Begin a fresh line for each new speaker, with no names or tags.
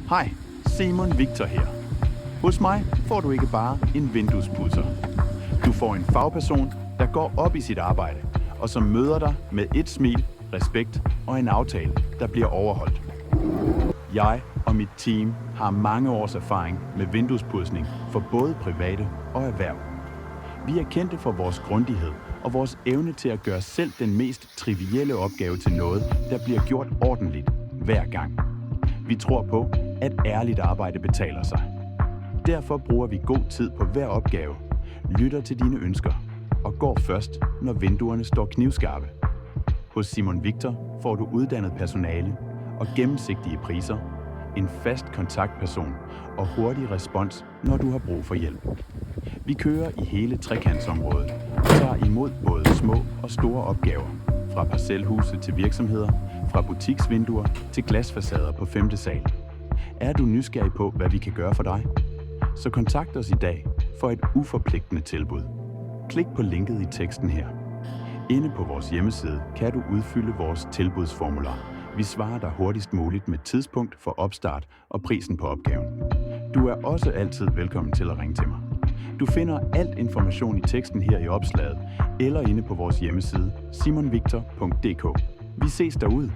Hej, Simon Victor her. Hos mig får du ikke bare en vinduespudser. Du får en fagperson, der går op i sit arbejde, og som møder dig med et smil, respekt og en aftale, der bliver overholdt. Jeg og mit team har mange års erfaring med vinduespudsning for både private og erhverv. Vi er kendte for vores grundighed og vores evne til at gøre selv den mest trivielle opgave til noget, der bliver gjort ordentligt hver gang. Vi tror på, at ærligt arbejde betaler sig. Derfor bruger vi god tid på hver opgave, lytter til dine ønsker og går først, når vinduerne står knivskarpe. Hos Simon Victor får du uddannet personale og gennemsigtige priser, en fast kontaktperson og hurtig respons, når du har brug for hjælp. Vi kører i hele trekantsområdet og tager imod både små og store opgaver, fra parcelhuse til virksomheder, fra butiksvinduer til glasfacader på 5. sal. Er du nysgerrig på, hvad vi kan gøre for dig? Så kontakt os i dag for et uforpligtende tilbud. Klik på linket i teksten her. Inde på vores hjemmeside kan du udfylde vores tilbudsformular. Vi svarer dig hurtigst muligt med tidspunkt for opstart og prisen på opgaven. Du er også altid velkommen til at ringe til mig. Du finder alt information i teksten her i opslaget eller inde på vores hjemmeside simonvictor.dk. Vi ses derude.